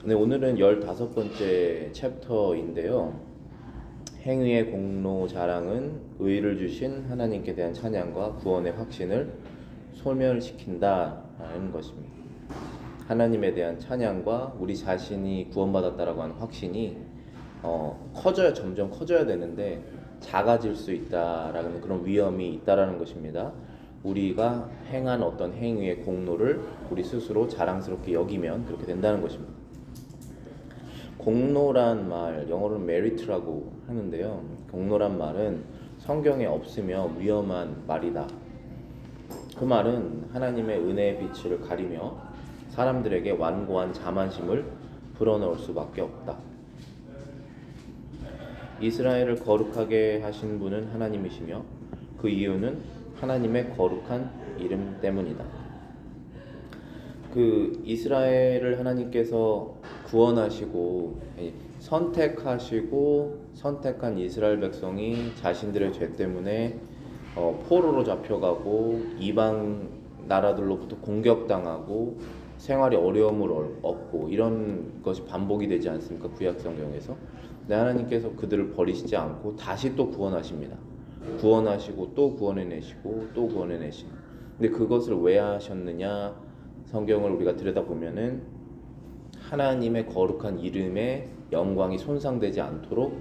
네, 오늘은 15번째 챕터인데요. 행위의 공로 자랑은 의를 주신 하나님께 대한 찬양과 구원의 확신을 소멸시킨다라는 것입니다. 하나님에 대한 찬양과 우리 자신이 구원받았다라고 하는 확신이 점점 커져야 되는데 작아질 수 있다라는 그런 위험이 있다라는 것입니다. 우리가 행한 어떤 행위의 공로를 우리 스스로 자랑스럽게 여기면 그렇게 된다는 것입니다. 공로란 말, 영어로는 메리트라고 하는데요. 공로란 말은 성경에 없으며 위험한 말이다. 그 말은 하나님의 은혜의 빛을 가리며 사람들에게 완고한 자만심을 불어넣을 수밖에 없다. 이스라엘을 거룩하게 하신 분은 하나님이시며 그 이유는 하나님의 거룩한 이름 때문이다. 그 이스라엘을 하나님께서 구원하시고 선택한 이스라엘 백성이 자신들의 죄 때문에 포로로 잡혀가고 이방 나라들로부터 공격당하고 생활에 어려움을 얻고 이런 것이 반복이 되지 않습니까? 구약 성경에서. 근데 하나님께서 그들을 버리시지 않고 다시 또 구원하십니다. 구원하시고 또 구원해내시고 또 구원해내시고. 근데 그것을 왜 하셨느냐? 성경을 우리가 들여다보면은 하나님의 거룩한 이름의 영광이 손상되지 않도록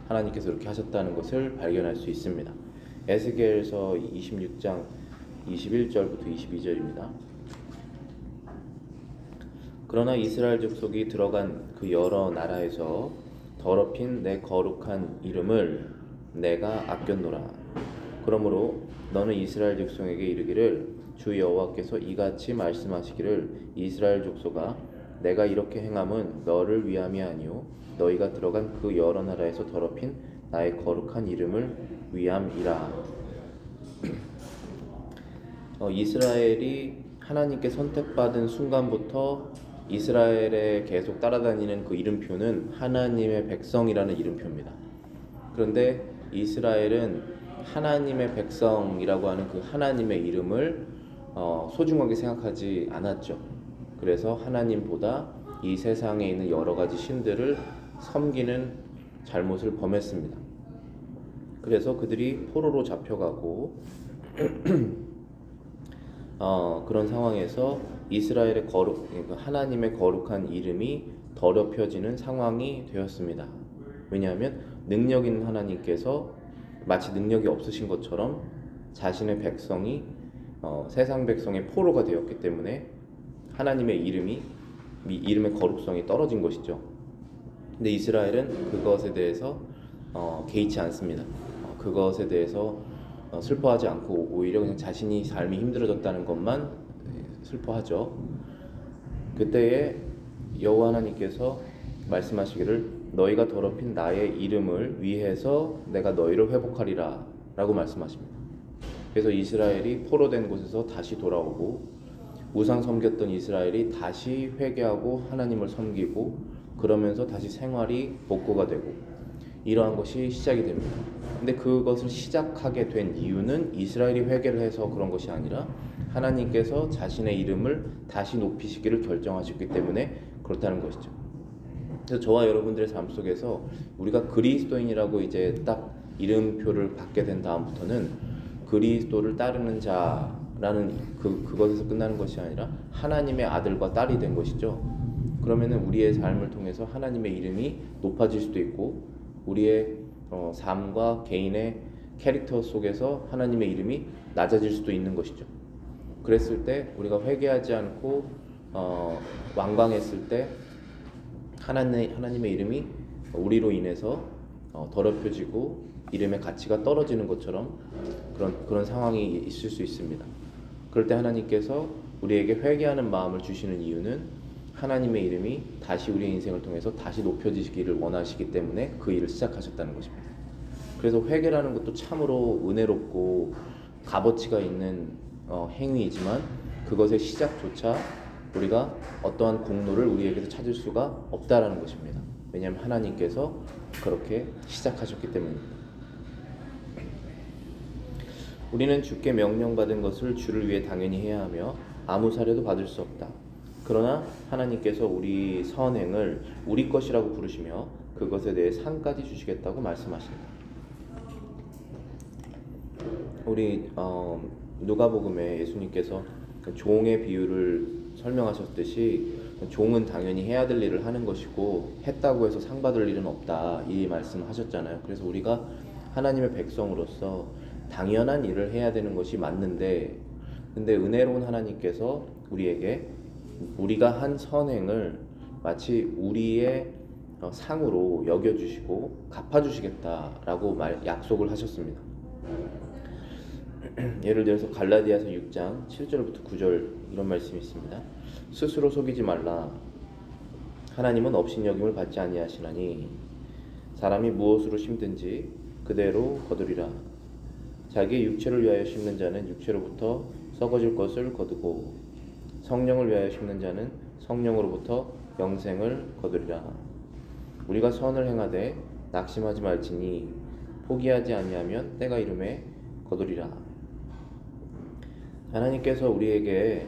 하나님께서 이렇게 하셨다는 것을 발견할 수 있습니다. 에스겔서 26장 21절부터 22절입니다. 그러나 이스라엘 족속이 들어간 그 여러 나라에서 더럽힌 내 거룩한 이름을 내가 아꼈노라. 그러므로 너는 이스라엘 족속에게 이르기를 주 여호와께서 이같이 말씀하시기를 이스라엘 족속아 내가 이렇게 행함은 너를 위함이 아니요 너희가 들어간 그 여러 나라에서 더럽힌 나의 거룩한 이름을 위함이라. 이스라엘이 하나님께 선택받은 순간부터 이스라엘에 계속 따라다니는 그 이름표는 하나님의 백성이라는 이름표입니다. 그런데 이스라엘은 하나님의 백성이라고 하는 그 하나님의 이름을 소중하게 생각하지 않았죠. 그래서 하나님보다 이 세상에 있는 여러 가지 신들을 섬기는 잘못을 범했습니다. 그래서 그들이 포로로 잡혀가고 그런 상황에서 이스라엘의 하나님의 거룩한 이름이 더럽혀지는 상황이 되었습니다. 왜냐하면 능력 있는 하나님께서 마치 능력이 없으신 것처럼 자신의 백성이 세상 백성의 포로가 되었기 때문에 하나님의 이름의 거룩성이 떨어진 것이죠. 근데 이스라엘은 그것에 대해서 개의치 않습니다. 그것에 대해서 슬퍼하지 않고 오히려 그냥 자신이 삶이 힘들어졌다는 것만 슬퍼하죠. 그때에 여호와 하나님께서 말씀하시기를 너희가 더럽힌 나의 이름을 위해서 내가 너희를 회복하리라 라고 말씀하십니다. 그래서 이스라엘이 포로된 곳에서 다시 돌아오고 우상 섬겼던 이스라엘이 다시 회개하고 하나님을 섬기고 그러면서 다시 생활이 복구가 되고 이러한 것이 시작이 됩니다. 근데 그것을 시작하게 된 이유는 이스라엘이 회개를 해서 그런 것이 아니라 하나님께서 자신의 이름을 다시 높이시기를 결정하셨기 때문에 그렇다는 것이죠. 그래서 저와 여러분들의 삶 속에서 우리가 그리스도인이라고 이제 딱 이름표를 받게 된 다음부터는 그리스도를 따르는 자라는 그것에서 끝나는 것이 아니라 하나님의 아들과 딸이 된 것이죠. 그러면은 우리의 삶을 통해서 하나님의 이름이 높아질 수도 있고 우리의 삶과 개인의 캐릭터 속에서 하나님의 이름이 낮아질 수도 있는 것이죠. 그랬을 때 우리가 회개하지 않고 완강했을 때 하나님의 이름이 우리로 인해서 더럽혀지고 이름의 가치가 떨어지는 것처럼 그런 상황이 있을 수 있습니다. 그럴 때 하나님께서 우리에게 회개하는 마음을 주시는 이유는 하나님의 이름이 다시 우리의 인생을 통해서 다시 높여지기를 원하시기 때문에 그 일을 시작하셨다는 것입니다. 그래서 회개라는 것도 참으로 은혜롭고 값어치가 있는 행위이지만 그것의 시작조차 우리가 어떠한 공로를 우리에게서 찾을 수가 없다라는 것입니다. 왜냐하면 하나님께서 그렇게 시작하셨기 때문입니다. 우리는 주께 명령받은 것을 주를 위해 당연히 해야 하며 아무 사례도 받을 수 없다. 그러나 하나님께서 우리 선행을 우리 것이라고 부르시며 그것에 대해 상까지 주시겠다고 말씀하십니다. 우리 누가복음에 예수님께서 종의 비유를 설명하셨듯이 종은 당연히 해야 될 일을 하는 것이고 했다고 해서 상 받을 일은 없다, 이 말씀하셨잖아요. 그래서 우리가 하나님의 백성으로서 당연한 일을 해야 되는 것이 맞는데, 근데 은혜로운 하나님께서 우리에게 우리가 한 선행을 마치 우리의 상으로 여겨주시고 갚아주시겠다라고 약속을 하셨습니다. 예를 들어서 갈라디아서 6장 7절부터 9절 이런 말씀이 있습니다. 스스로 속이지 말라. 하나님은 업신여김을 받지 아니하시나니 사람이 무엇으로 심든지 그대로 거두리라. 자기의 육체를 위하여 심는 자는 육체로부터 썩어질 것을 거두고 성령을 위하여 심는 자는 성령으로부터 영생을 거두리라. 우리가 선을 행하되 낙심하지 말지니 포기하지 아니하면 때가 이름에 거두리라. 하나님께서 우리에게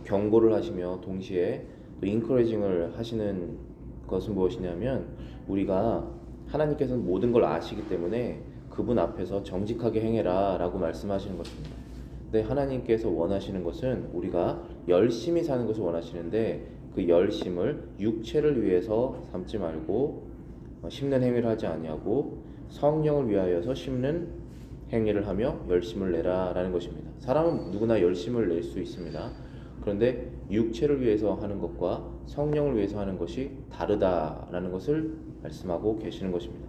경고를 하시며 동시에 또 인커레이징을 하시는 것은 무엇이냐면, 우리가 하나님께서는 모든 걸 아시기 때문에 그분 앞에서 정직하게 행해라 라고 말씀하시는 것입니다. 근데 하나님께서 원하시는 것은 우리가 열심히 사는 것을 원하시는데, 그 열심을 육체를 위해서 삼지 말고 심는 행위를 하지 아니하고 성령을 위하여서 심는 행위를 하며 열심을 내라 라는 것입니다. 사람은 누구나 열심을 낼 수 있습니다. 그런데 육체를 위해서 하는 것과 성령을 위해서 하는 것이 다르다라는 것을 말씀하고 계시는 것입니다.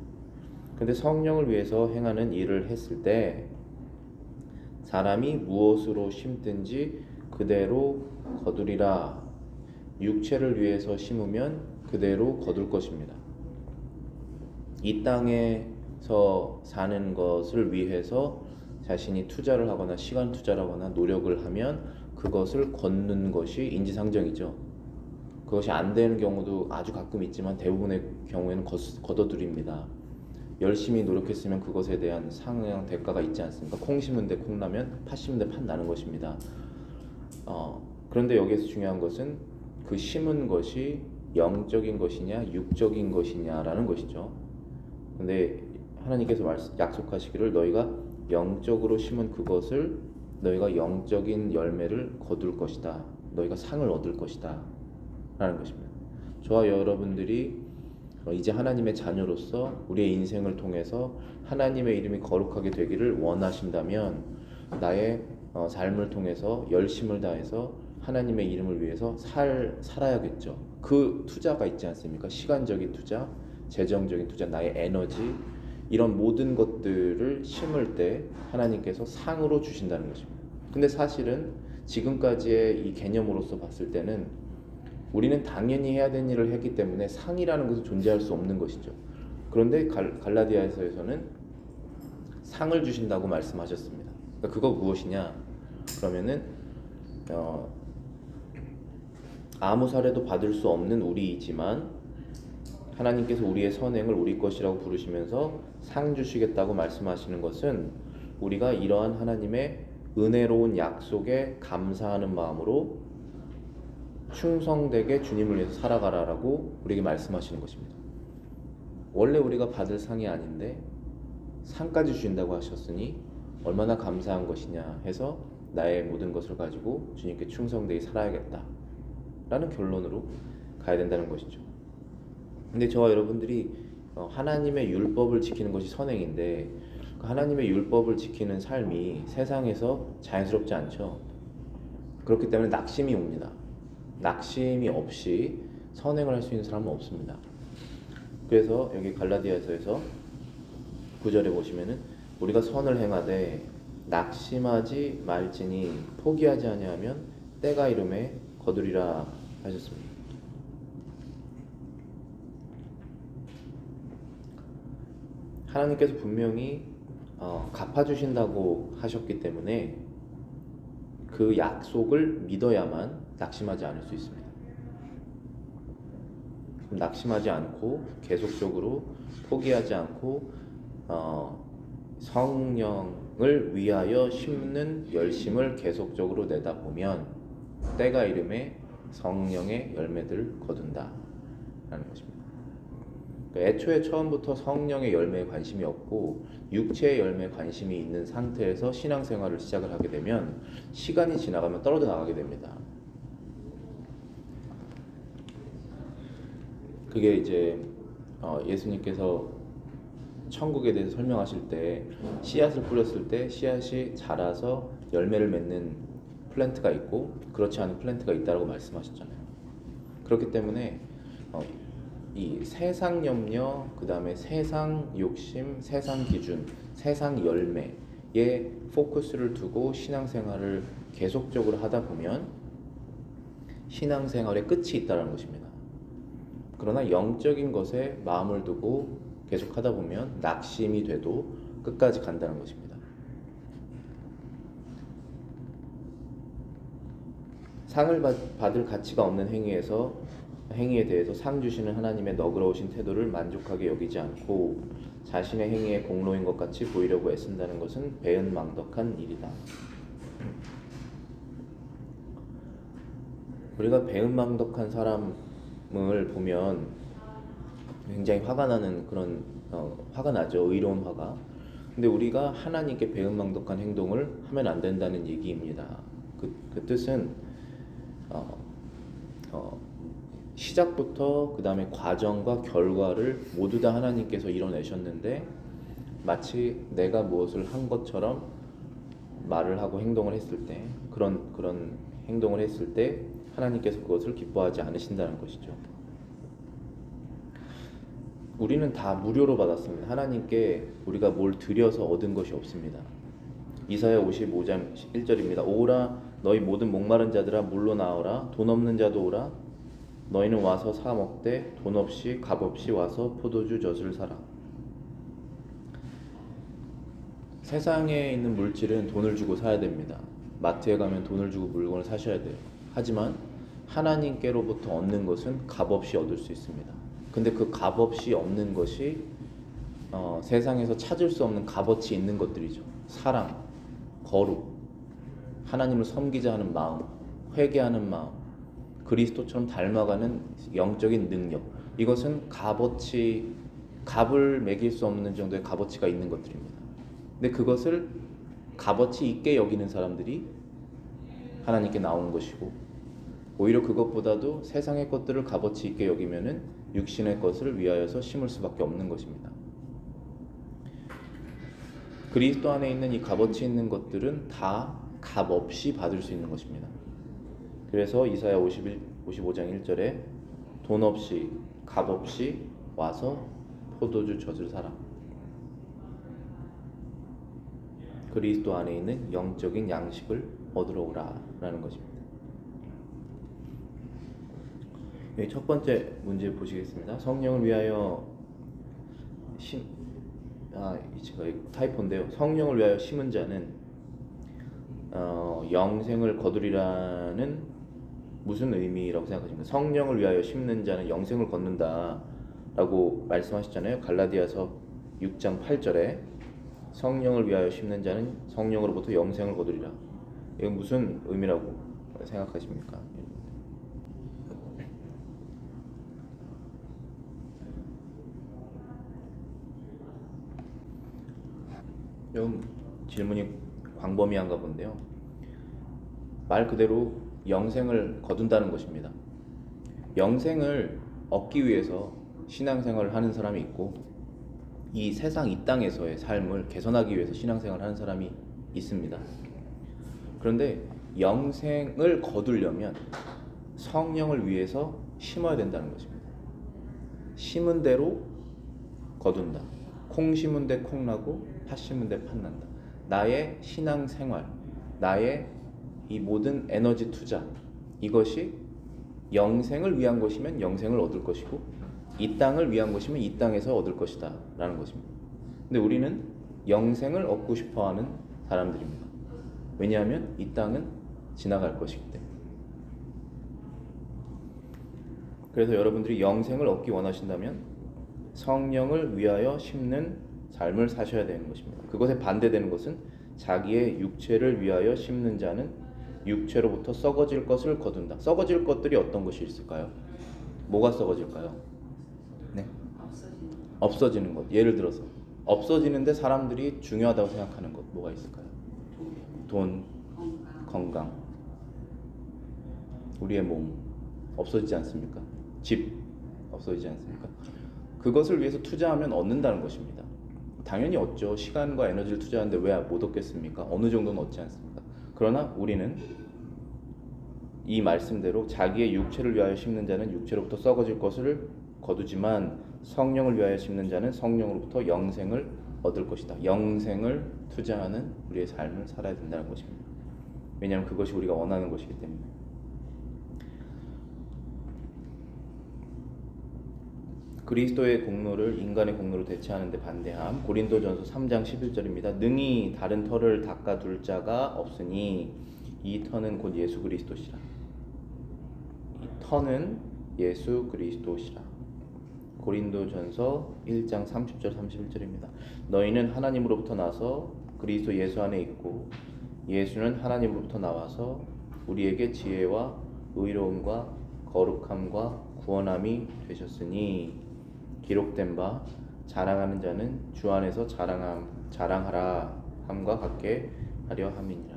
그런데 성령을 위해서 행하는 일을 했을 때 사람이 무엇으로 심든지 그대로 거두리라. 육체를 위해서 심으면 그대로 거둘 것입니다. 이 땅에서 사는 것을 위해서 자신이 투자를 하거나 시간 투자를 하거나 노력을 하면 그것을 걷는 것이 인지상정이죠. 그것이 안 되는 경우도 아주 가끔 있지만 대부분의 경우에는 거둬들입니다. 열심히 노력했으면 그것에 대한 상응 대가가 있지 않습니까? 콩 심은데 콩 나면 팥 심은데 팥 나는 것입니다. 그런데 여기에서 중요한 것은 그 심은 것이 영적인 것이냐 육적인 것이냐라는 것이죠. 근데 하나님께서 약속하시기를 너희가 영적으로 심은 그것을 너희가 영적인 열매를 거둘 것이다. 너희가 상을 얻을 것이다 라는 것입니다. 저와 여러분들이 이제 하나님의 자녀로서 우리의 인생을 통해서 하나님의 이름이 거룩하게 되기를 원하신다면 나의 삶을 통해서 열심을 다해서 하나님의 이름을 위해서 살아야겠죠. 그 투자가 있지 않습니까? 시간적인 투자, 재정적인 투자, 나의 에너지, 이런 모든 것들을 심을 때 하나님께서 상으로 주신다는 것입니다. 근데 사실은 지금까지의 이 개념으로서 봤을 때는 우리는 당연히 해야 되는 일을 했기 때문에 상이라는 것은 존재할 수 없는 것이죠. 그런데 갈라디아서에서는 상을 주신다고 말씀하셨습니다. 그러니까 그거 무엇이냐? 그러면은 아무 사례도 받을 수 없는 우리이지만 하나님께서 우리의 선행을 우리 것이라고 부르시면서 상 주시겠다고 말씀하시는 것은 우리가 이러한 하나님의 은혜로운 약속에 감사하는 마음으로 충성되게 주님을 위해서 살아가라라고 우리에게 말씀하시는 것입니다. 원래 우리가 받을 상이 아닌데 상까지 주신다고 하셨으니 얼마나 감사한 것이냐 해서 나의 모든 것을 가지고 주님께 충성되게 살아야겠다 라는 결론으로 가야 된다는 것이죠. 근데 저와 여러분들이 하나님의 율법을 지키는 것이 선행인데 그 하나님의 율법을 지키는 삶이 세상에서 자연스럽지 않죠. 그렇기 때문에 낙심이 옵니다. 낙심이 없이 선행을 할 수 있는 사람은 없습니다. 그래서 여기 갈라디아서에서 9절에 보시면은 우리가 선을 행하되 낙심하지 말지니 포기하지 아니하면 때가 이름에 거두리라 하셨습니다. 하나님께서 분명히 갚아주신다고 하셨기 때문에 그 약속을 믿어야만 낙심하지 않을 수 있습니다. 낙심하지 않고 계속적으로 포기하지 않고 성령을 위하여 심는 열심을 계속적으로 내다보면 때가 이름에 성령의 열매들을 거둔다 라는 것입니다. 그러니까 애초에 처음부터 성령의 열매에 관심이 없고 육체의 열매에 관심이 있는 상태에서 신앙생활을 시작을 하게 되면 시간이 지나가면 떨어져 나가게 됩니다. 그게 이제 예수님께서 천국에 대해서 설명하실 때 씨앗을 뿌렸을 때 씨앗이 자라서 열매를 맺는 플랜트가 있고 그렇지 않은 플랜트가 있다고 말씀하셨잖아요. 그렇기 때문에 이 세상 염려, 그 다음에 세상 욕심, 세상 기준, 세상 열매에 포커스를 두고 신앙생활을 계속적으로 하다 보면 신앙생활의 끝이 있다는 것입니다. 그러나 영적인 것에 마음을 두고 계속 하다 보면 낙심이 돼도 끝까지 간다는 것입니다. 상을 받을 가치가 없는 행위에 대해서 상 주시는 하나님의 너그러우신 태도를 만족하게 여기지 않고 자신의 행위의 공로인 것 같이 보이려고 애쓴다는 것은 배은망덕한 일이다. 우리가 배은망덕한 사람을 보면 굉장히 화가 나는 그런 화가 나죠. 의로운 화가. 근데 우리가 하나님께 배은망덕한 행동을 하면 안 된다는 얘기입니다. 그 뜻은 시작부터 그 다음에 과정과 결과를 모두 다 하나님께서 이뤄내셨는데 마치 내가 무엇을 한 것처럼 말을 하고 행동을 했을 때 그런 행동을 했을 때 하나님께서 그것을 기뻐하지 않으신다는 것이죠. 우리는 다 무료로 받았습니다. 하나님께 우리가 뭘 드려서 얻은 것이 없습니다. 이사야 55장 1절입니다. 오라 너희 모든 목마른 자들아 물로 나오라 돈 없는 자도 오라 너희는 와서 사 먹되 돈 없이 값 없이 와서 포도주 젖을 사라. 세상에 있는 물질은 돈을 주고 사야 됩니다. 마트에 가면 돈을 주고 물건을 사셔야 돼요. 하지만 하나님께로부터 얻는 것은 값 없이 얻을 수 있습니다. 근데 그 값 없이 얻는 것이 세상에서 찾을 수 없는 값어치 있는 것들이죠. 사랑, 거룩, 하나님을 섬기자 하는 마음, 회개하는 마음, 그리스도처럼 닮아가는 영적인 능력. 이것은 값을 매길 수 없는 정도의 값어치가 있는 것들입니다. 근데 그것을 값어치 있게 여기는 사람들이 하나님께 나오는 것이고 오히려 그것보다도 세상의 것들을 값어치 있게 여기면은 육신의 것을 위하여서 심을 수밖에 없는 것입니다. 그리스도 안에 있는 이 값어치 있는 것들은 다 값없이 받을 수 있는 것입니다. 그래서 이사야 55장 1절에 돈 없이 값없이 와서 포도주 젖을 사라. 그리스도 안에 있는 영적인 양식을 얻으러 오라 라는 것입니다. 여기 첫 번째 문제 보시겠습니다. 성령을 위하여 제가 타이포인데요. 성령을 위하여 심은 자는 영생을 거두리라는 무슨 의미라고 생각하십니까? 성령을 위하여 심는 자는 영생을 거둔다 라고 말씀하셨잖아요. 갈라디아서 6장 8절에 성령을 위하여 심는 자는 성령으로부터 영생을 거두리라. 이건 무슨 의미라고 생각하십니까? 좀 질문이 광범위한가 본데요. 말 그대로 영생을 거둔다는 것입니다. 영생을 얻기 위해서 신앙생활을 하는 사람이 있고 이 세상 이 땅에서의 삶을 개선하기 위해서 신앙생활을 하는 사람이 있습니다. 그런데 영생을 거두려면 성령을 위해서 심어야 된다는 것입니다. 심은 대로 거둔다. 콩 심은 데 콩 나고 팥 심은 데 팥 난다. 나의 신앙생활, 나의 이 모든 에너지 투자, 이것이 영생을 위한 것이면 영생을 얻을 것이고 이 땅을 위한 것이면 이 땅에서 얻을 것이다 라는 것입니다. 근데 우리는 영생을 얻고 싶어하는 사람들입니다. 왜냐하면 이 땅은 지나갈 것이기 때문에. 그래서 여러분들이 영생을 얻기 원하신다면 성령을 위하여 심는 삶을 사셔야 되는 것입니다. 그것에 반대되는 것은 자기의 육체를 위하여 심는 자는 육체로부터 썩어질 것을 거둔다. 썩어질 것들이 어떤 것이 있을까요? 뭐가 썩어질까요? 네. 없어지는 것. 예를 들어서 없어지는데 사람들이 중요하다고 생각하는 것 뭐가 있을까요? 돈, 건강, 우리의 몸 없어지지 않습니까? 집 없어지지 않습니까? 그것을 위해서 투자하면 얻는다는 것입니다. 당연히 얻죠. 시간과 에너지를 투자하는데 왜 못 얻겠습니까? 어느 정도는 얻지 않습니까? 그러나 우리는 이 말씀대로 자기의 육체를 위하여 심는 자는 육체로부터 썩어질 것을 거두지만 성령을 위하여 심는 자는 성령으로부터 영생을 얻을 것이다. 영생을 투자하는 우리의 삶을 살아야 된다는 것입니다. 왜냐하면 그것이 우리가 원하는 것이기 때문에. 그리스도의 공로를 인간의 공로로 대체하는 데 반대함. 고린도전서 3장 11절입니다. 능히 다른 터를 닦아둘 자가 없으니 이 터는 곧 예수 그리스도시라. 이 터는 예수 그리스도시라. 고린도전서 1장 30절 31절입니다. 너희는 하나님으로부터 나서 그리스도 예수 안에 있고 예수는 하나님으로부터 나와서 우리에게 지혜와 의로움과 거룩함과 구원함이 되셨으니 기록된 바 자랑하는 자는 주 안에서 자랑하라 함과 같게 하려 함이니라.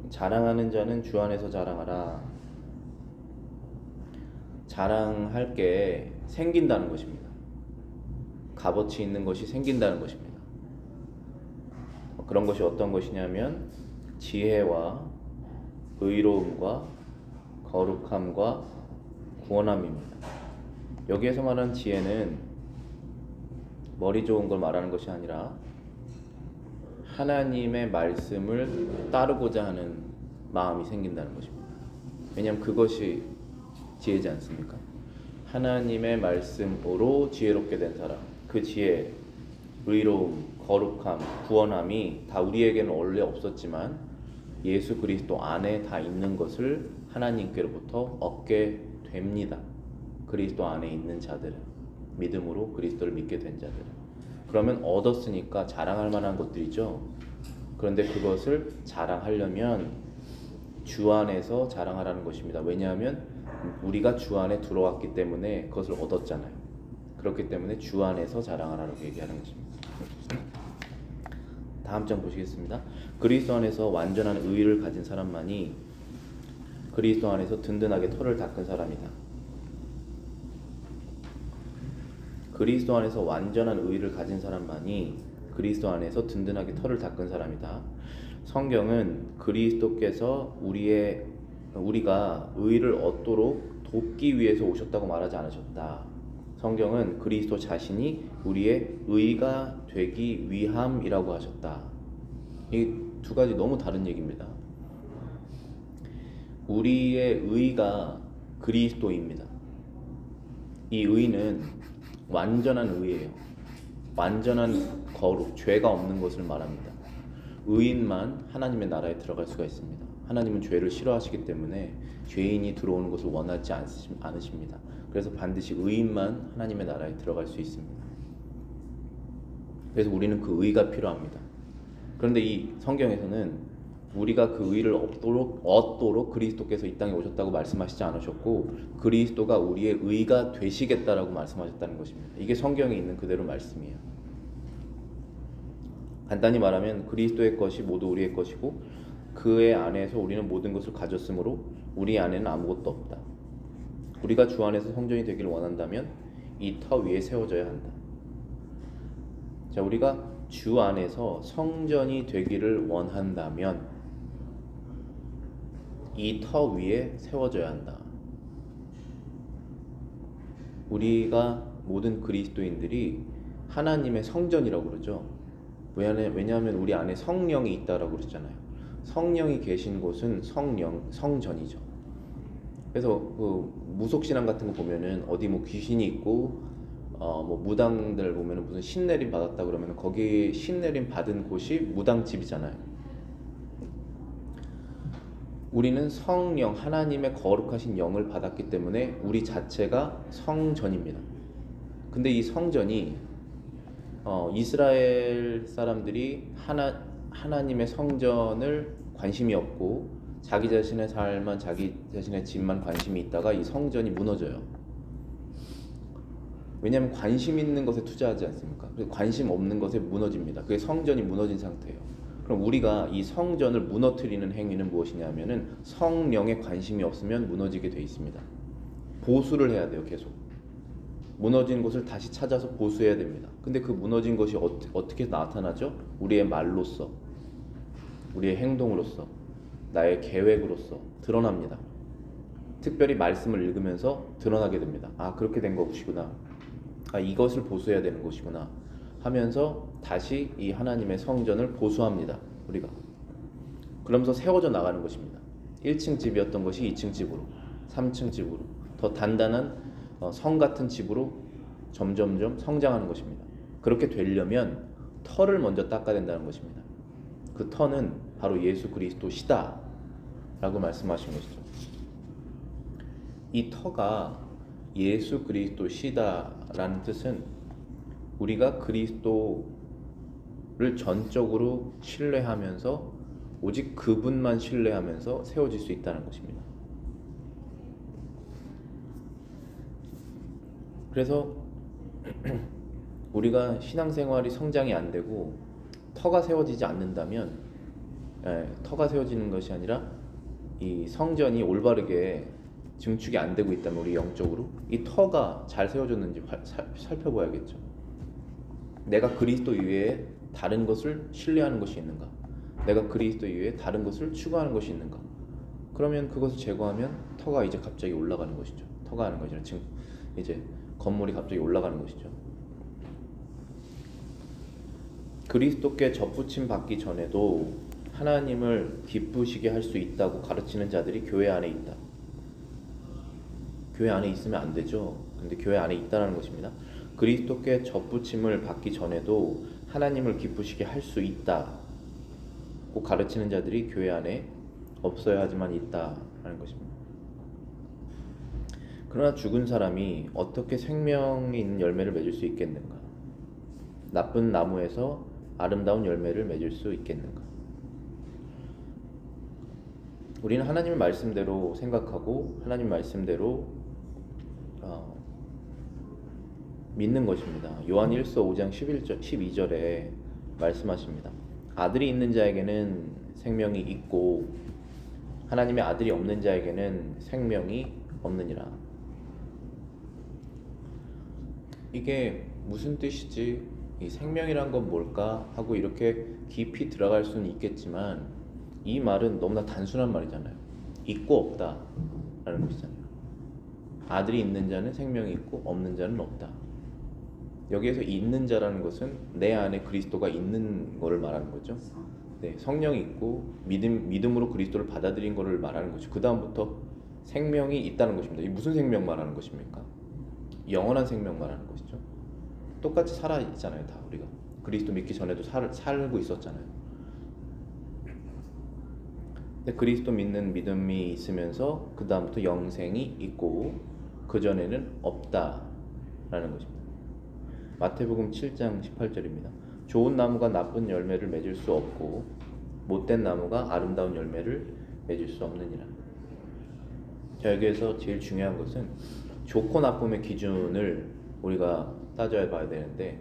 자랑하는 자는 주 안에서 자랑하라. 자랑할 게 생긴다는 것입니다. 값어치 있는 것이 생긴다는 것입니다. 그런 것이 어떤 것이냐면 지혜와 의로움과 거룩함과 구원함입니다. 여기에서 말하는 지혜는 머리 좋은 걸 말하는 것이 아니라 하나님의 말씀을 따르고자 하는 마음이 생긴다는 것입니다. 왜냐하면 그것이 지혜지 않습니까? 하나님의 말씀으로 지혜롭게 된 사람, 그 지혜, 의로움, 거룩함, 구원함이 다 우리에게는 원래 없었지만 예수 그리스도 안에 다 있는 것을 하나님께로부터 얻게 됩니다. 그리스도 안에 있는 자들은, 믿음으로 그리스도를 믿게 된 자들은. 그러면 얻었으니까 자랑할 만한 것들이죠. 그런데 그것을 자랑하려면 주 안에서 자랑하라는 것입니다. 왜냐하면 우리가 주 안에 들어왔기 때문에 그것을 얻었잖아요. 그렇기 때문에 주 안에서 자랑하라고 얘기하는 것입니다. 다음 장 보시겠습니다. 그리스도 안에서 완전한 의를 가진 사람만이 그리스도 안에서 든든하게 터를 닦은 사람이다. 그리스도 안에서 완전한 의를 가진 사람만이 그리스도 안에서 든든하게 터를 닦은 사람이다. 성경은 그리스도께서 우리가 의를 얻도록 돕기 위해서 오셨다고 말하지 않으셨다. 성경은 그리스도 자신이 우리의 의가 되기 위함이라고 하셨다. 이 두 가지 너무 다른 얘기입니다. 우리의 의가 그리스도입니다. 이 의는 완전한 의예요. 완전한 거룩, 죄가 없는 것을 말합니다. 의인만 하나님의 나라에 들어갈 수가 있습니다. 하나님은 죄를 싫어하시기 때문에 죄인이 들어오는 것을 원하지 않으십니다. 그래서 반드시 의인만 하나님의 나라에 들어갈 수 있습니다. 그래서 우리는 그 의가 필요합니다. 그런데 이 성경에서는 우리가 그 의를 얻도록 그리스도께서 이 땅에 오셨다고 말씀하시지 않으셨고 그리스도가 우리의 의가 되시겠다라고 말씀하셨다는 것입니다. 이게 성경에 있는 그대로 말씀이에요. 간단히 말하면 그리스도의 것이 모두 우리의 것이고 그의 안에서 우리는 모든 것을 가졌으므로 우리 안에는 아무것도 없다. 우리가 주 안에서 성전이 되기를 원한다면 이 터 위에 세워져야 한다. 자, 우리가 주 안에서 성전이 되기를 원한다면 이 터 위에 세워져야 한다. 우리가 모든 그리스도인들이 하나님의 성전이라고 그러죠. 왜냐하면 우리 안에 성령이 있다라고 그러잖아요. 성령이 계신 곳은 성전이죠. 그래서 그 무속신앙 같은 거 보면은 어디 뭐 귀신이 있고 뭐 무당들 보면은 무슨 신내림 받았다 그러면 거기 신내림 받은 곳이 무당집이잖아요. 우리는 성령, 하나님의 거룩하신 영을 받았기 때문에 우리 자체가 성전입니다. 근데 이 성전이 이스라엘 사람들이 하나님의 성전을 관심이 없고 자기 자신의 삶만, 자기 자신의 집만 관심이 있다가 이 성전이 무너져요. 왜냐하면 관심 있는 것에 투자하지 않습니까? 그래서 관심 없는 것에 무너집니다. 그게 성전이 무너진 상태예요. 그럼 우리가 이 성전을 무너뜨리는 행위는 무엇이냐면은 성령에 관심이 없으면 무너지게 돼 있습니다. 보수를 해야 돼요. 계속 무너진 곳을 다시 찾아서 보수해야 됩니다. 근데 그 무너진 것이 어떻게 나타나죠? 우리의 말로써, 우리의 행동으로써, 나의 계획으로써 드러납니다. 특별히 말씀을 읽으면서 드러나게 됩니다. 아, 그렇게 된 것이구나. 아, 이것을 보수해야 되는 것이구나 하면서 다시 이 하나님의 성전을 보수합니다. 우리가 그러면서 세워져 나가는 것입니다. 1층 집이었던 것이 2층 집으로, 3층 집으로, 더 단단한 성 같은 집으로 점점점 성장하는 것입니다. 그렇게 되려면 터를 먼저 닦아야 된다는 것입니다. 그 터는 바로 예수 그리스도시다 라고 말씀하신 것이죠. 이 터가 예수 그리스도시다 라는 뜻은 우리가 그리스도를 전적으로 신뢰하면서 오직 그분만 신뢰하면서 세워질 수 있다는 것입니다. 그래서 우리가 신앙생활이 성장이 안 되고 터가 세워지지 않는다면, 터가 세워지는 것이 아니라 이 성전이 올바르게 증축이 안 되고 있다면 우리 영적으로 이 터가 잘 세워졌는지 살펴봐야겠죠. 내가 그리스도 이외에 다른 것을 신뢰하는 것이 있는가? 내가 그리스도 이외에 다른 것을 추구하는 것이 있는가? 그러면 그것을 제거하면 터가 이제 갑자기 올라가는 것이죠. 터가 하는 것이 아니라 이제 건물이 갑자기 올라가는 것이죠. 그리스도께 접붙임 받기 전에도 하나님을 기쁘시게 할 수 있다고 가르치는 자들이 교회 안에 있다. 교회 안에 있으면 안 되죠. 근데 교회 안에 있다는 것입니다. 그리스도께 접붙임을 받기 전에도 하나님을 기쁘시게 할 수 있다고 가르치는 자들이 교회 안에 없어야 하지만 있다라는 것입니다. 그러나 죽은 사람이 어떻게 생명이 있는 열매를 맺을 수 있겠는가? 나쁜 나무에서 아름다운 열매를 맺을 수 있겠는가? 우리는 하나님의 말씀대로 생각하고 하나님 말씀대로 믿는 것입니다. 요한 1서 5장 12절에 말씀하십니다. 아들이 있는 자에게는 생명이 있고 하나님의 아들이 없는 자에게는 생명이 없느니라. 이게 무슨 뜻이지? 이 생명이란 건 뭘까? 하고 이렇게 깊이 들어갈 수는 있겠지만 이 말은 너무나 단순한 말이잖아요. 있고 없다 라는 것이잖아요. 아들이 있는 자는 생명이 있고 없는 자는 없다. 여기에서 있는 자라는 것은 내 안에 그리스도가 있는 것을 말하는 거죠. 네, 성령이 있고 믿음으로 그리스도를 받아들인 것을 말하는 거죠. 그 다음부터 생명이 있다는 것입니다. 이 무슨 생명 말하는 것입니까? 영원한 생명 말하는 것이죠. 똑같이 살아 있잖아요, 다 우리가. 그리스도 믿기 전에도 살고 있었잖아요. 근데 그리스도 믿는 믿음이 있으면서 그 다음부터 영생이 있고 그 전에는 없다라는 것입니다. 마태복음 7장 18절입니다. 좋은 나무가 나쁜 열매를 맺을 수 없고 못된 나무가 아름다운 열매를 맺을 수 없느니라. 자, 여기에서 제일 중요한 것은 좋고 나쁨의 기준을 우리가 따져야 봐야 되는데,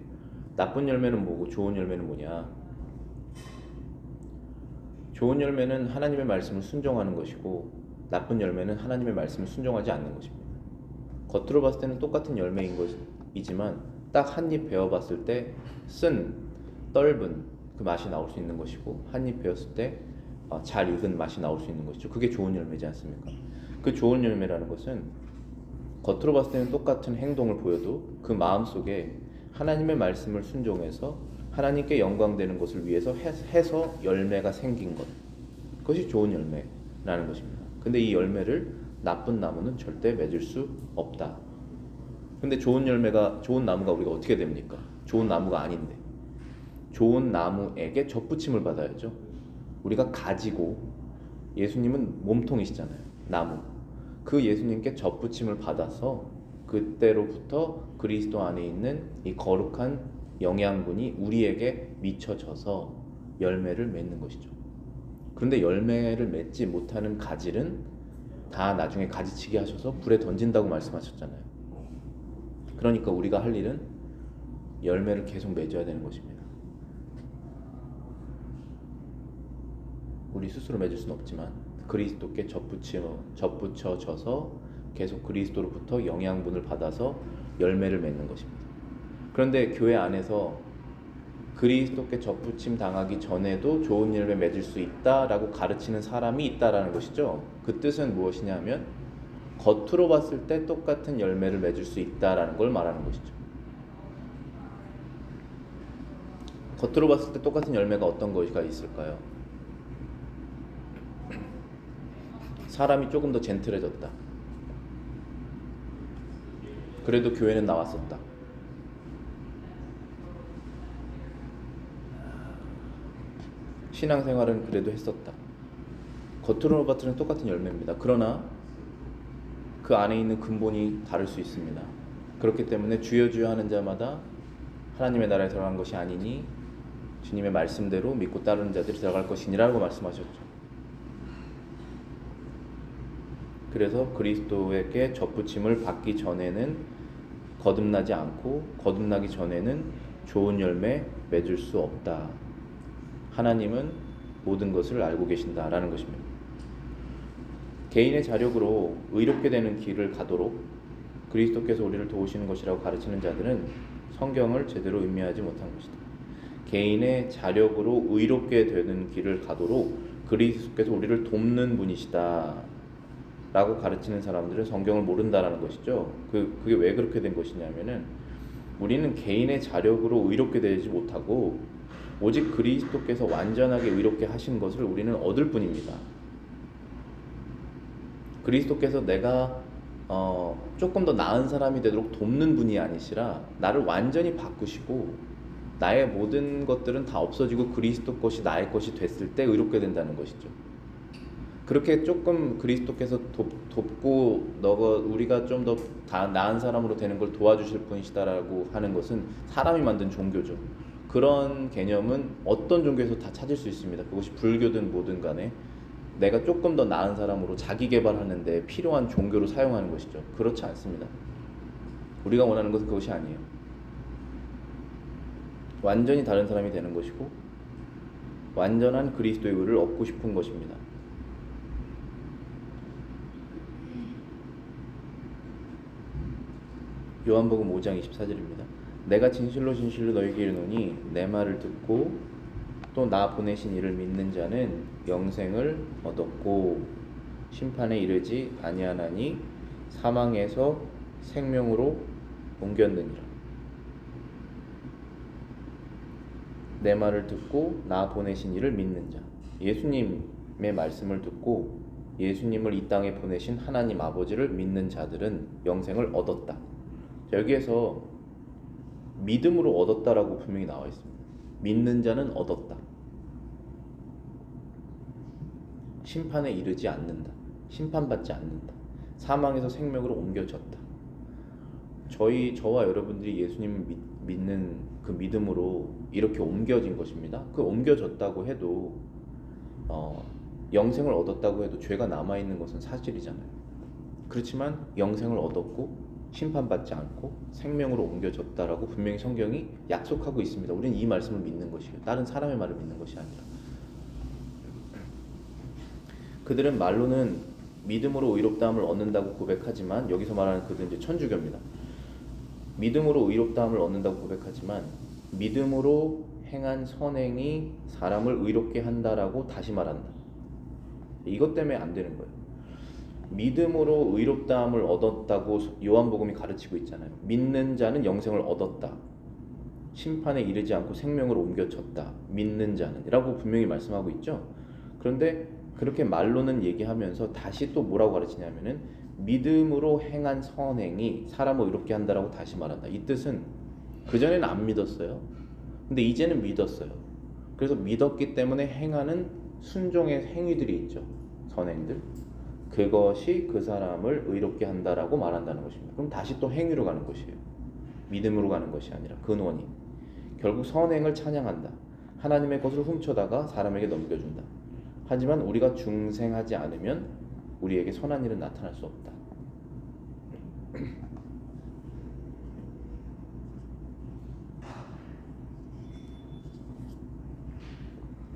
나쁜 열매는 뭐고 좋은 열매는 뭐냐? 좋은 열매는 하나님의 말씀을 순종하는 것이고 나쁜 열매는 하나님의 말씀을 순종하지 않는 것입니다. 겉으로 봤을 때는 똑같은 열매인 것이지만 딱 한 입 베어봤을 때 쓴, 떫은 그 맛이 나올 수 있는 것이고 한 입 베었을 때 잘 익은 맛이 나올 수 있는 것이죠. 그게 좋은 열매지 않습니까? 그 좋은 열매라는 것은 겉으로 봤을 때는 똑같은 행동을 보여도 그 마음속에 하나님의 말씀을 순종해서 하나님께 영광되는 것을 위해서 해서 열매가 생긴 것, 그것이 좋은 열매라는 것입니다. 근데 이 열매를 나쁜 나무는 절대 맺을 수 없다. 근데 좋은 나무가 우리가 어떻게 됩니까? 좋은 나무가 아닌데 좋은 나무에게 접붙임을 받아야죠. 우리가 가지고, 예수님은 몸통이시잖아요, 나무. 그 예수님께 접붙임을 받아서 그때로부터 그리스도 안에 있는 이 거룩한 영양분이 우리에게 미쳐져서 열매를 맺는 것이죠. 그런데 열매를 맺지 못하는 가지는 다 나중에 가지치기 하셔서 불에 던진다고 말씀하셨잖아요. 그러니까 우리가 할 일은 열매를 계속 맺어야 되는 것입니다. 우리 스스로 맺을 수는 없지만 그리스도께 접붙여져서 계속 그리스도로부터 영양분을 받아서 열매를 맺는 것입니다. 그런데 교회 안에서 그리스도께 접붙임 당하기 전에도 좋은 열매 맺을 수 있다라고 가르치는 사람이 있다라는 것이죠. 그 뜻은 무엇이냐면 겉으로 봤을 때 똑같은 열매를 맺을 수 있다라는 걸 말하는 것이죠. 겉으로 봤을 때 똑같은 열매가 어떤 것이 있을까요? 사람이 조금 더 젠틀해졌다. 그래도 교회는 나왔었다. 신앙생활은 그래도 했었다. 겉으로 봤을 때는 똑같은 열매입니다. 그러나 그 안에 있는 근본이 다를 수 있습니다. 그렇기 때문에 주여 주여 하는 자마다 하나님의 나라에 들어간 것이 아니니 주님의 말씀대로 믿고 따르는 자들이 들어갈 것이니라고 말씀하셨죠. 그래서 그리스도에게 접붙임을 받기 전에는 거듭나지 않고 거듭나기 전에는 좋은 열매 맺을 수 없다. 하나님은 모든 것을 알고 계신다라는 것입니다. 개인의 자력으로 의롭게 되는 길을 가도록 그리스도께서 우리를 도우시는 것이라고 가르치는 자들은 성경을 제대로 음미하지 못한 것이다. 개인의 자력으로 의롭게 되는 길을 가도록 그리스도께서 우리를 돕는 분이시다 라고 가르치는 사람들은 성경을 모른다라는 것이죠. 그게 왜 그렇게 된 것이냐면은 우리는 개인의 자력으로 의롭게 되지 못하고 오직 그리스도께서 완전하게 의롭게 하신 것을 우리는 얻을 뿐입니다. 그리스도께서 내가 조금 더 나은 사람이 되도록 돕는 분이 아니시라 나를 완전히 바꾸시고 나의 모든 것들은 다 없어지고 그리스도 것이 나의 것이 됐을 때 의롭게 된다는 것이죠. 그렇게 조금 그리스도께서 돕고 우리가 좀 더 나은 사람으로 되는 걸 도와주실 분이시다라고 하는 것은 사람이 만든 종교죠. 그런 개념은 어떤 종교에서 다 찾을 수 있습니다. 그것이 불교든 뭐든 간에 내가 조금 더 나은 사람으로 자기 개발하는데 필요한 종교로 사용하는 것이죠. 그렇지 않습니다. 우리가 원하는 것은 그것이 아니에요. 완전히 다른 사람이 되는 것이고 완전한 그리스도의 의를 얻고 싶은 것입니다. 요한복음 5장 24절입니다. 내가 진실로 진실로 너희에게 이르노니 내 말을 듣고 또 나 보내신 이를 믿는 자는 영생을 얻었고 심판에 이르지 아니하나니 사망에서 생명으로 옮겼느니라. 내 말을 듣고 나 보내신 이를 믿는 자, 예수님의 말씀을 듣고 예수님을 이 땅에 보내신 하나님 아버지를 믿는 자들은 영생을 얻었다. 여기에서 믿음으로 얻었다라고 분명히 나와 있습니다. 믿는 자는 얻었다. 심판에 이르지 않는다. 심판받지 않는다. 사망에서 생명으로 옮겨졌다. 저와 여러분들이 예수님을 믿는 그 믿음으로 이렇게 옮겨진 것입니다. 그 옮겨졌다고 해도 영생을 얻었다고 해도 죄가 남아있는 것은 사실이잖아요. 그렇지만 영생을 얻었고 심판받지 않고 생명으로 옮겨졌다라고 분명히 성경이 약속하고 있습니다. 우리는 이 말씀을 믿는 것이에요. 다른 사람의 말을 믿는 것이 아니라. 그들은 말로는 믿음으로 의롭다함을 얻는다고 고백하지만 여기서 말하는 그들은 이제 천주교입니다. 믿음으로 의롭다함을 얻는다고 고백하지만 믿음으로 행한 선행이 사람을 의롭게 한다라고 다시 말한다. 이것 때문에 안 되는 거예요. 믿음으로 의롭다함을 얻었다고 요한복음이 가르치고 있잖아요. 믿는 자는 영생을 얻었다. 심판에 이르지 않고 생명으로 옮겨졌다. 믿는 자는 이라고 분명히 말씀하고 있죠. 그런데 그렇게 말로는 얘기하면서 다시 또 뭐라고 가르치냐면은 믿음으로 행한 선행이 사람을 의롭게 한다라고 다시 말한다. 이 뜻은 그전에는 안 믿었어요. 근데 이제는 믿었어요. 그래서 믿었기 때문에 행하는 순종의 행위들이 있죠. 선행들. 그것이 그 사람을 의롭게 한다라고 말한다는 것입니다. 그럼 다시 또 행위로 가는 것이에요. 믿음으로 가는 것이 아니라 근원이. 결국 선행을 찬양한다. 하나님의 것을 훔쳐다가 사람에게 넘겨준다. 하지만 우리가 중생하지 않으면 우리에게 선한 일은 나타날 수 없다.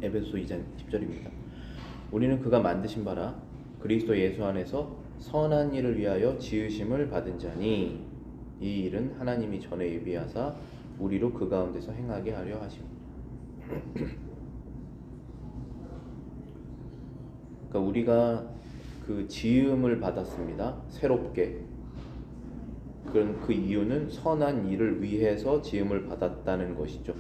에베소서 2장 10절입니다. 우리는 그가 만드신 바라 그리스도 예수 안에서 선한 일을 위하여 지으심을 받은 자니 이 일은 하나님이 전에 예비하사 우리로 그 가운데서 행하게 하려 하십니다. 그러니까 우리가 그 지음을 받았습니다. 새롭게. 그런 그 이유는 선한 일을 위해서 지음을 받았다는 것이죠.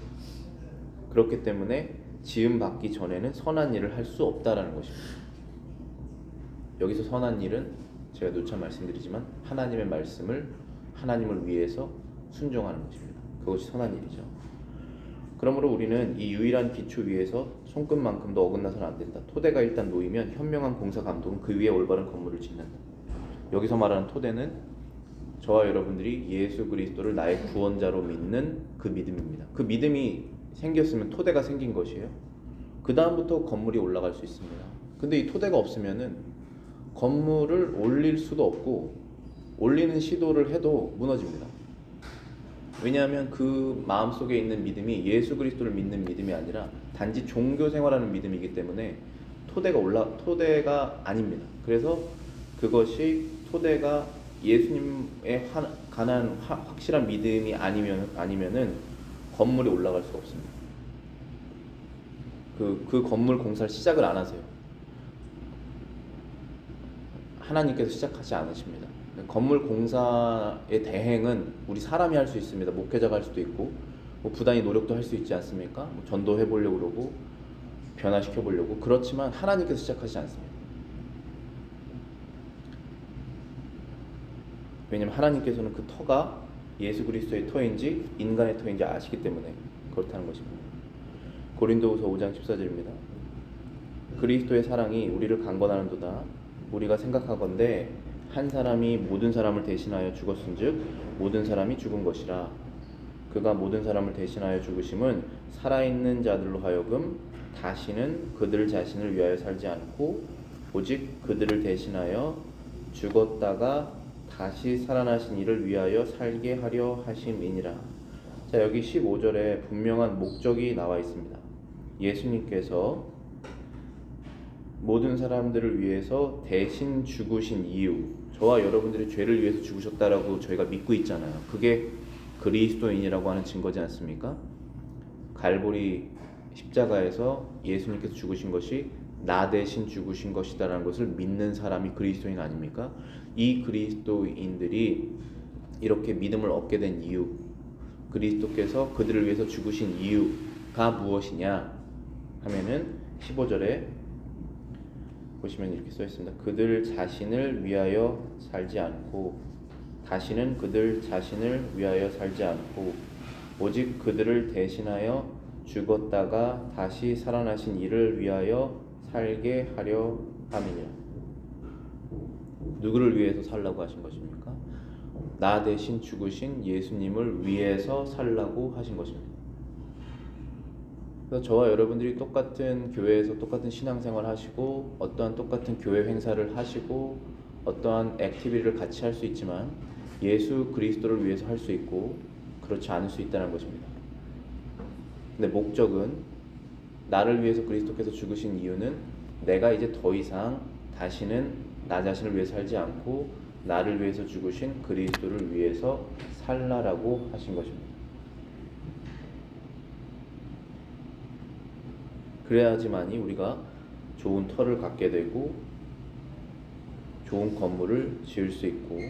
그렇기 때문에 지음 받기 전에는 선한 일을 할 수 없다라는 것입니다. 여기서 선한 일은 제가 누차 말씀드리지만 하나님의 말씀을 하나님을 위해서 순종하는 것입니다. 그것이 선한 일이죠. 그러므로 우리는 이 유일한 기초 위에서 손끝만큼도 어긋나서는 안 된다. 토대가 일단 놓이면 현명한 공사 감독은 그 위에 올바른 건물을 짓는다. 여기서 말하는 토대는 저와 여러분들이 예수 그리스도를 나의 구원자로 믿는 그 믿음입니다. 그 믿음이 생겼으면 토대가 생긴 것이에요. 그 다음부터 건물이 올라갈 수 있습니다. 근데 이 토대가 없으면은 건물을 올릴 수도 없고 올리는 시도를 해도 무너집니다. 왜냐하면 그 마음속에 있는 믿음이 예수 그리스도를 믿는 믿음이 아니라 단지 종교 생활하는 믿음이기 때문에 토대가 아닙니다. 그래서 그것이 토대가 예수님에 관한 확실한 믿음이 아니면은 건물이 올라갈 수가 없습니다. 그 건물 공사를 시작을 안 하세요. 하나님께서 시작하지 않으십니다. 건물 공사의 대행은 우리 사람이 할 수 있습니다. 목회자가 할 수도 있고 뭐 부단히 노력도 할 수 있지 않습니까? 뭐 전도해 보려고 그러고 변화시켜 보려고. 그렇지만 하나님께서 시작하지 않습니다. 왜냐하면 하나님께서는 그 터가 예수 그리스도의 터인지 인간의 터인지 아시기 때문에 그렇다는 것입니다. 고린도후서 5장 14절입니다. 그리스도의 사랑이 우리를 강권하는도다. 우리가 생각하건대 한 사람이 모든 사람을 대신하여 죽었은즉 모든 사람이 죽은 것이라. 그가 모든 사람을 대신하여 죽으심은 살아있는 자들로 하여금 다시는 그들 자신을 위하여 살지 않고 오직 그들을 대신하여 죽었다가 다시 살아나신 이를 위하여 살게 하려 하심이니라. 자, 여기 15절에 분명한 목적이 나와 있습니다. 예수님께서 모든 사람들을 위해서 대신 죽으신 이유, 저와 여러분들의 죄를 위해서 죽으셨다라고 저희가 믿고 있잖아요. 그게 그리스도인이라고 하는 증거지 않습니까? 갈보리 십자가에서 예수님께서 죽으신 것이 나 대신 죽으신 것이다라는 것을 믿는 사람이 그리스도인 아닙니까? 이 그리스도인들이 이렇게 믿음을 얻게 된 이유, 그리스도께서 그들을 위해서 죽으신 이유가 무엇이냐 하면은 15절에 보시면 이렇게 써 있습니다. 그들 자신을 위하여 살지 않고 다시는 그들 자신을 위하여 살지 않고 오직 그들을 대신하여 죽었다가 다시 살아나신 이를 위하여 살게 하려 함이니라. 누구를 위해서 살라고 하신 것입니까? 나 대신 죽으신 예수님을 위해서 살라고 하신 것입니다. 그래서 저와 여러분들이 똑같은 교회에서 똑같은 신앙생활 하시고 어떠한 똑같은 교회 행사를 하시고 어떠한 액티비티를 같이 할 수 있지만 예수 그리스도를 위해서 할 수 있고 그렇지 않을 수 있다는 것입니다. 근데 목적은 나를 위해서 그리스도께서 죽으신 이유는 내가 이제 더 이상 다시는 나 자신을 위해서 살지 않고 나를 위해서 죽으신 그리스도를 위해서 살라라고 하신 것입니다. 그래야지만이 우리가 좋은 터를 갖게 되고 좋은 건물을 지을 수 있고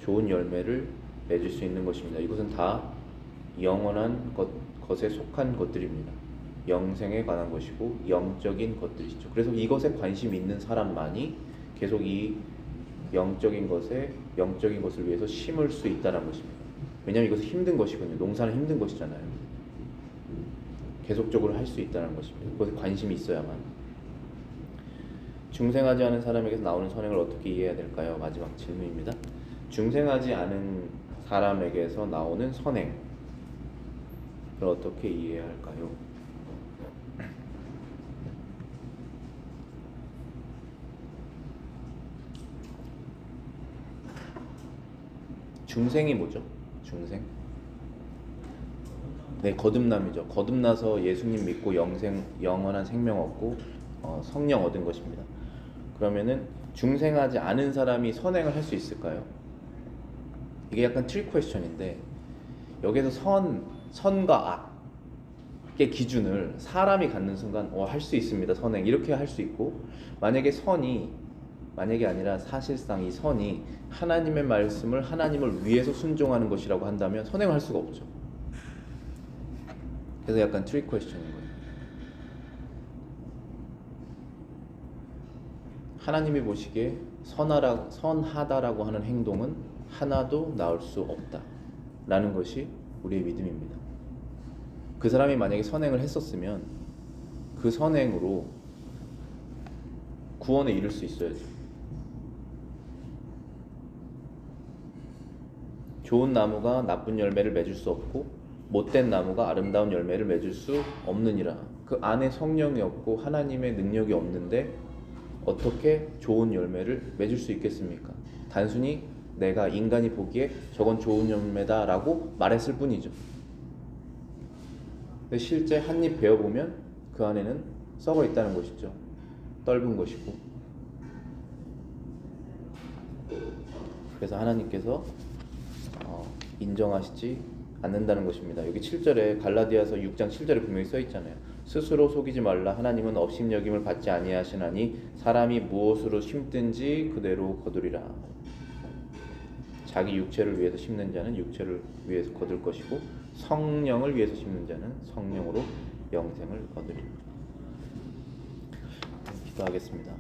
좋은 열매를 맺을 수 있는 것입니다. 이것은 다 영원한 것에 속한 것들입니다. 영생에 관한 것이고 영적인 것들이죠. 그래서 이것에 관심이 있는 사람만이 계속 이 영적인 것을 위해서 심을 수 있다는 것입니다. 왜냐하면 이것은 힘든 것이거든요. 농사는 힘든 것이잖아요. 계속적으로 할 수 있다는 것입니다. 그것에 관심이 있어야만. 중생하지 않은 사람에게서 나오는 선행을 어떻게 이해해야 될까요? 마지막 질문입니다. 중생하지 않은 사람에게서 나오는 선행을 어떻게 이해해야 할까요? 중생이 뭐죠? 중생? 네, 거듭남이죠. 거듭나서 예수님 믿고 영원한 생명 얻고 성령 얻은 것입니다. 그러면은 중생하지 않은 사람이 선행을 할 수 있을까요? 이게 약간 트릭 퀘스천인데, 여기서 선과 악의 기준을 사람이 갖는 순간 할 수 있습니다. 선행 이렇게 할 수 있고, 만약에 아니라 사실상 이 선이 하나님의 말씀을 하나님을 위해서 순종하는 것이라고 한다면 선행을 할 수가 없죠. 그래서 약간 트릭 퀘스천인 거예요. 하나님이 보시기에 선하다라고 하는 행동은 하나도 나올 수 없다 라는 것이 우리의 믿음입니다. 그 사람이 만약에 선행을 했었으면 그 선행으로 구원에 이를 수 있어야죠. 좋은 나무가 나쁜 열매를 맺을 수 없고 못된 나무가 아름다운 열매를 맺을 수 없느니라. 그 안에 성령이 없고 하나님의 능력이 없는데 어떻게 좋은 열매를 맺을 수 있겠습니까? 단순히 내가 인간이 보기에 저건 좋은 열매다 라고 말했을 뿐이죠. 근데 실제 한 입 베어보면 그 안에는 썩어 있다는 것이죠. 떫은 것이고. 그래서 하나님께서 인정하시지 않는다는 것입니다. 여기 7절에 갈라디아서 6장 7절에 분명히 써 있잖아요. 스스로 속이지 말라. 하나님은 업신여김을 받지 아니하시나니 사람이 무엇으로 심든지 그대로 거두리라. 자기 육체를 위해서 심는 자는 육체를 위해서 거둘 것이고 성령을 위해서 심는 자는 성령으로 영생을 거두리라. 기도하겠습니다.